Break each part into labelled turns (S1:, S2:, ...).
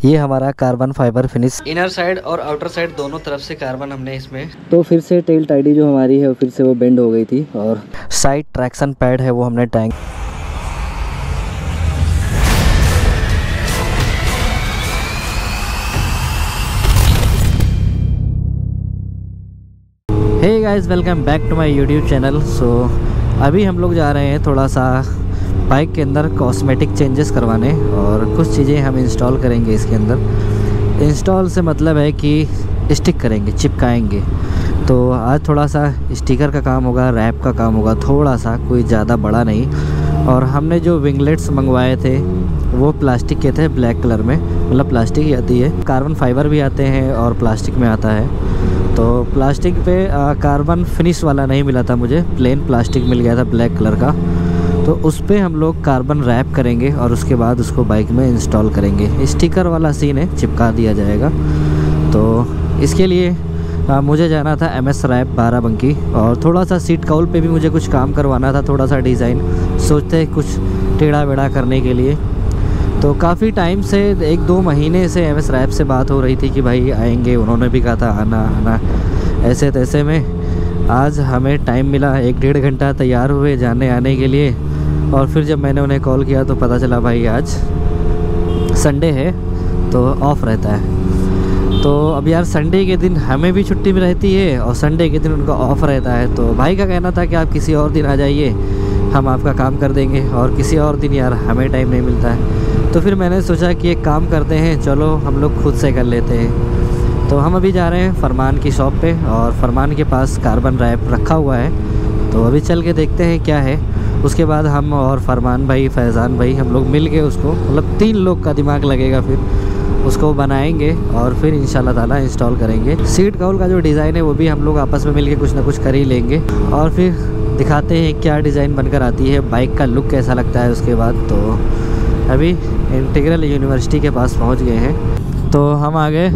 S1: ये हमारा carbon fibre finish inner side और आउटर साइड दोनों तरफ से कार्बन हमने इसमें। तो फिर से टेल टाइडी जो हमारी है फिर से वो बेंड हो गई थी और साइड ट्रैक्शन पैड है वो हमने tank. Hey guys, welcome back to my YouTube channel. So अभी हम लोग जा रहे हैं थोड़ा सा बाइक के अंदर कॉस्मेटिक चेंजेस करवाने और कुछ चीज़ें हम इंस्टॉल करेंगे इसके अंदर। इंस्टॉल से मतलब है कि स्टिक करेंगे, चिपकाएंगे। तो आज थोड़ा सा स्टिकर का काम होगा, रैप का काम होगा, थोड़ा सा, कोई ज़्यादा बड़ा नहीं। और हमने जो विंगलेट्स मंगवाए थे वो प्लास्टिक के थे, ब्लैक कलर में, मतलब प्लास्टिक ही आती है। कार्बन फाइबर भी आते हैं और प्लास्टिक में आता है। तो प्लास्टिक पे कार्बन फिनिश वाला नहीं मिला था मुझे, प्लेन प्लास्टिक मिल गया था ब्लैक कलर का। तो उस पे हम लोग कार्बन रैप करेंगे और उसके बाद उसको बाइक में इंस्टॉल करेंगे। स्टिकर वाला सीन है, चिपका दिया जाएगा। तो इसके लिए मुझे जाना था MS रैप बाराबंकी और थोड़ा सा सीट कौल पे भी मुझे कुछ काम करवाना था, थोड़ा सा डिज़ाइन सोचते कुछ टेढ़ा बेड़ा करने के लिए। तो काफ़ी टाइम से 1-2 महीने से MS रैप से बात हो रही थी कि भाई आएंगे, उन्होंने भी कहा था आना। ऐसे तैसे में आज हमें टाइम मिला, 1-1.5 घंटा तैयार हुए जाने आने के लिए। और फिर जब मैंने उन्हें कॉल किया तो पता चला भाई आज संडे है तो ऑफ़ रहता है। तो अब यार संडे के दिन हमें भी छुट्टी में रहती है और संडे के दिन उनका ऑफ़ रहता है। तो भाई का कहना था कि आप किसी और दिन आ जाइए, हम आपका काम कर देंगे। और किसी और दिन यार हमें टाइम नहीं मिलता है। तो फिर मैंने सोचा कि एक काम करते हैं, चलो हम लोग खुद से कर लेते हैं। तो हम अभी जा रहे हैं फरमान की शॉप पे और फरमान के पास कार्बन रैप रखा हुआ है। तो अभी चल के देखते हैं क्या है। उसके बाद हम और फरमान भाई, फैज़ान भाई, हम लोग मिल के उसको, मतलब 3 लोग का दिमाग लगेगा, फिर उसको बनाएंगे और फिर इंशाल्लाह ताला इंस्टॉल करेंगे। सीट कौल का जो डिज़ाइन है वो भी हम लोग आपस में मिल के कुछ ना कुछ कर ही लेंगे और फिर दिखाते हैं क्या डिज़ाइन बनकर आती है, बाइक का लुक कैसा लगता है उसके बाद। तो अभी इंटीग्रल यूनिवर्सिटी के पास पहुंच गए हैं। तो हम आ गए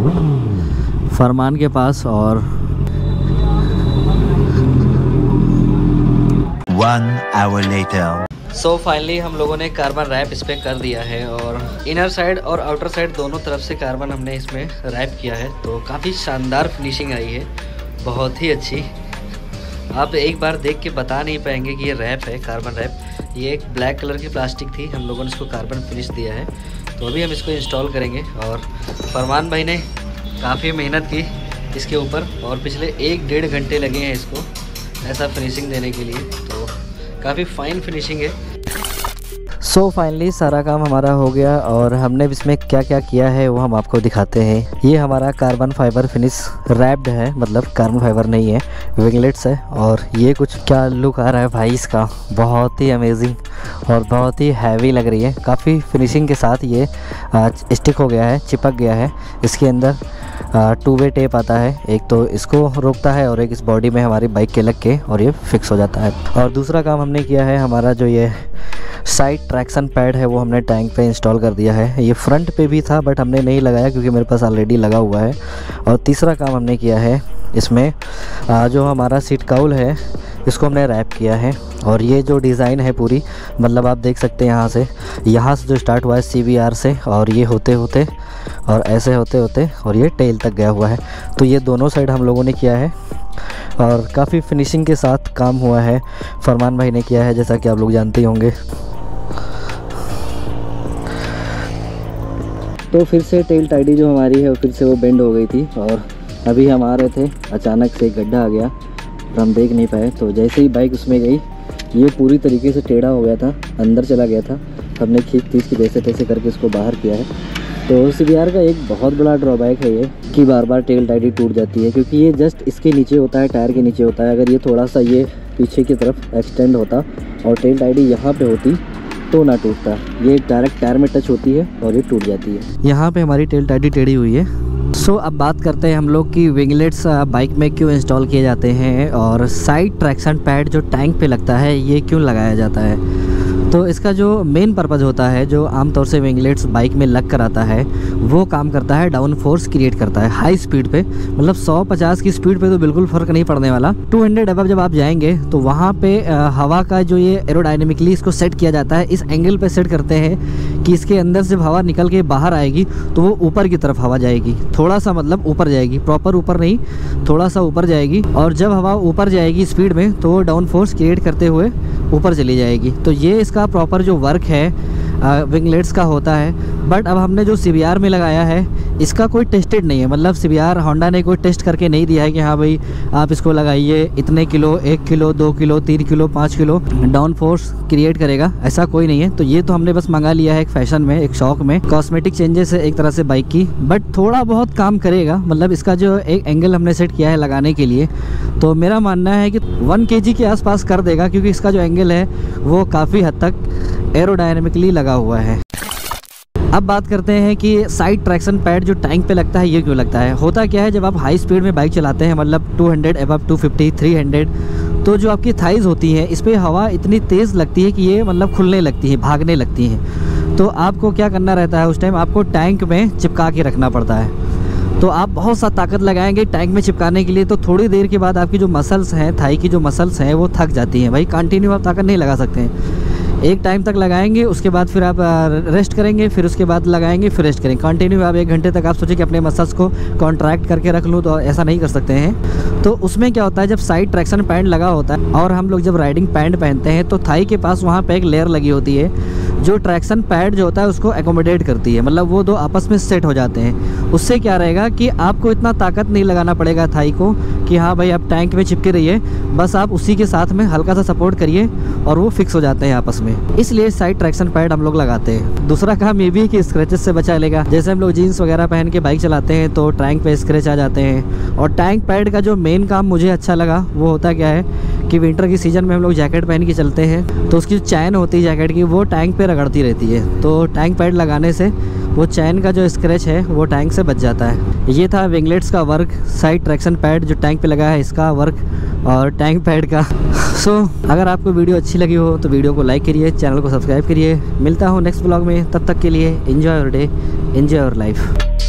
S1: फरमान के पास और
S2: 1 hour later.
S1: सो फाइनली हम लोगों ने कार्बन रैप इस पर कर दिया है और इनर साइड और आउटर साइड दोनों तरफ से कार्बन हमने इसमें रैप किया है। तो काफ़ी शानदार फिनिशिंग आई है, बहुत ही अच्छी। आप एक बार देख के बता नहीं पाएंगे कि ये रैप है, कार्बन रैप। ये एक ब्लैक कलर की प्लास्टिक थी, हम लोगों ने इसको कार्बन फिनिश दिया है। तो अभी हम इसको इंस्टॉल करेंगे और फरमान भाई ने काफ़ी मेहनत की इसके ऊपर और पिछले 1-1.5 घंटे लगे हैं इसको ऐसा फिनिशिंग देने के लिए। तो काफ़ी फाइन फिनिशिंग है। सो फाइनली सारा काम हमारा हो गया और हमने इसमें क्या क्या किया है वो हम आपको दिखाते हैं। ये हमारा कार्बन फाइबर फिनिश रैप्ड है, मतलब कार्बन फाइबर नहीं है, विंगलेट्स है। और ये कुछ क्या लुक आ रहा है भाई इसका, बहुत ही अमेजिंग और बहुत ही हैवी लग रही है। काफ़ी फिनिशिंग के साथ ये स्टिक हो गया है, चिपक गया है। इसके अंदर 2-वे टेप आता है, एक तो इसको रोकता है और एक इस बॉडी में हमारी बाइक के लग के और ये फिक्स हो जाता है। और दूसरा काम हमने किया है, हमारा जो ये साइड ट्रैक्शन पैड है वो हमने टैंक पे इंस्टॉल कर दिया है। ये फ्रंट पे भी था बट हमने नहीं लगाया क्योंकि मेरे पास ऑलरेडी लगा हुआ है। और तीसरा काम हमने किया है, इसमें जो हमारा सीट कौल है इसको हमने रैप किया है। और ये जो डिज़ाइन है पूरी, मतलब आप देख सकते हैं यहाँ से जो स्टार्ट हुआ है CBR से और ये होते होते और ऐसे होते होते और ये टेल तक गया हुआ है। तो ये दोनों साइड हम लोगों ने किया है और काफ़ी फिनिशिंग के साथ काम हुआ है। फरमान भाई ने किया है, जैसा कि आप लोग जानते ही होंगे। तो फिर से टेल टाइडी जो हमारी है फिर से वो बेंड हो गई थी और अभी हम आ रहे थे, अचानक से एक गड्ढा आ गया और हम देख नहीं पाए। तो जैसे ही बाइक उसमें गई ये पूरी तरीके से टेढ़ा हो गया था, अंदर चला गया था। हमने खींच के जैसे तैसे करके इसको बाहर किया है। तो CBR का एक बहुत बड़ा ड्रॉबैक है ये कि बार बार टेल टाइडी टूट जाती है, क्योंकि ये जस्ट इसके नीचे होता है, टायर के नीचे होता है। अगर ये थोड़ा सा ये पीछे की तरफ एक्सटेंड होता और टेल टाइडी यहाँ पे होती तो ना टूटता। ये डायरेक्ट टायर में टच होती है और ये टूट जाती है। यहाँ पे हमारी टेल टाइडी टेढ़ी हुई है। सो अब बात करते हैं हम लोग कि विंगलेट्स बाइक में क्यों इंस्टॉल किए जाते हैं और साइड ट्रैक्शन पैड जो टैंक पे लगता है ये क्यों लगाया जाता है। तो इसका जो मेन पर्पज़ होता है, जो आमतौर से विंगलेट्स बाइक में लग कर आता है, वो काम करता है डाउन फोर्स क्रिएट करता है हाई स्पीड पे। मतलब 150 की स्पीड पे तो बिल्कुल फ़र्क नहीं पड़ने वाला। 200 अबव जब आप जाएंगे तो वहाँ पे हवा का जो ये एरोडायनेमिकली इसको सेट किया जाता है, इस एंगल पे सेट करते हैं कि इसके अंदर से हवा निकल के बाहर आएगी तो वो ऊपर की तरफ हवा जाएगी, थोड़ा सा मतलब ऊपर जाएगी, प्रॉपर ऊपर नहीं, थोड़ा सा ऊपर जाएगी। और जब हवा ऊपर जाएगी स्पीड में तो वो डाउन फोर्स क्रिएट करते हुए ऊपर चली जाएगी। तो ये इसका प्रॉपर जो वर्क है विंगलेट्स का होता है। बट अब हमने जो CBR में लगाया है इसका कोई टेस्टेड नहीं है, मतलब CBR होंडा ने कोई टेस्ट करके नहीं दिया है कि हाँ भाई आप इसको लगाइए इतने kilo, 1 kilo, 2 kilo, 3 kilo, 5 kilo down force create करेगा, ऐसा कोई नहीं है। तो ये तो हमने बस मंगा लिया है एक फैशन में, एक शौक में। कॉस्मेटिक चेंजेस है एक तरह से बाइक की, बट थोड़ा बहुत काम करेगा। मतलब इसका जो एक एंगल हमने सेट किया है लगाने के लिए, तो मेरा मानना है कि 1 kg के आसपास कर देगा, क्योंकि इसका जो एंगल है वो काफ़ी हद तक एरोडायनेमिकली लगा हुआ है। अब बात करते हैं कि साइड ट्रैक्शन पैड जो टैंक पे लगता है ये क्यों लगता है। होता क्या है, जब आप हाई स्पीड में बाइक चलाते हैं, मतलब 200 अबव 250 300, तो जो आपकी थाइज होती है इस पर हवा इतनी तेज़ लगती है कि ये मतलब खुलने लगती है, भागने लगती हैं। तो आपको क्या करना रहता है उस टाइम, आपको टैंक में चिपका के रखना पड़ता है। तो आप बहुत सा ताकत लगाएंगे टैंक में चिपकाने के लिए, तो थोड़ी देर के बाद आपकी जो मसल्स हैं, थाई की जो मसल्स हैं वो थक जाती हैं। भाई कंटिन्यू आप ताकत नहीं लगा सकते हैं, एक टाइम तक लगाएंगे उसके बाद फिर आप रेस्ट करेंगे, फिर उसके बाद लगाएंगे फिर रेस्ट करेंगे। कंटिन्यू आप 1 घंटे तक आप सोचिए कि अपने मसल्स को कॉन्ट्रैक्ट करके रख लूँ, तो ऐसा नहीं कर सकते हैं। तो उसमें क्या होता है, जब साइड ट्रैक्शन पैड लगा होता है और हम लोग जब राइडिंग पैंट पहनते हैं तो थाई के पास वहाँ पे एक लेयर लगी होती है जो ट्रैक्शन पैड जो होता है उसको एकोमोडेट करती है। मतलब वो दो आपस में सेट हो जाते हैं। उससे क्या रहेगा कि आपको इतना ताकत नहीं लगाना पड़ेगा थाई को कि हाँ भाई आप टैंक में चिपके रहिए, बस आप उसी के साथ में हल्का सा सपोर्ट करिए और वो फिक्स हो जाते हैं आपस में। इसलिए साइड ट्रैक्शन पैड हम लोग लगाते हैं। दूसरा काम ये भी है कि स्क्रैचेस से बचा लेगा। जैसे हम लोग जीन्स वगैरह पहन के बाइक चलाते हैं तो टैंक पे स्क्रैच आ जाते हैं। और टैंक पैड का जो मेन काम मुझे अच्छा लगा वो होता क्या है कि विंटर की सीज़न में हम लोग जैकेट पहन के चलते हैं तो उसकी जो चैन होती है जैकेट की वो टैंक पे रगड़ती रहती है। तो टैंक पैड लगाने से वो चैन का जो स्क्रैच है वो टैंक से बच जाता है। ये था विंगलेट्स का वर्क, साइड ट्रैक्शन पैड जो टैंक पे लगा है इसका वर्क और टैंक पैड का। सो अगर आपको वीडियो अच्छी लगी हो तो वीडियो को लाइक करिए, चैनल को सब्सक्राइब करिए। मिलता हूँ नेक्स्ट ब्लॉग में, तब तक के लिए enjoy your day, enjoy your life.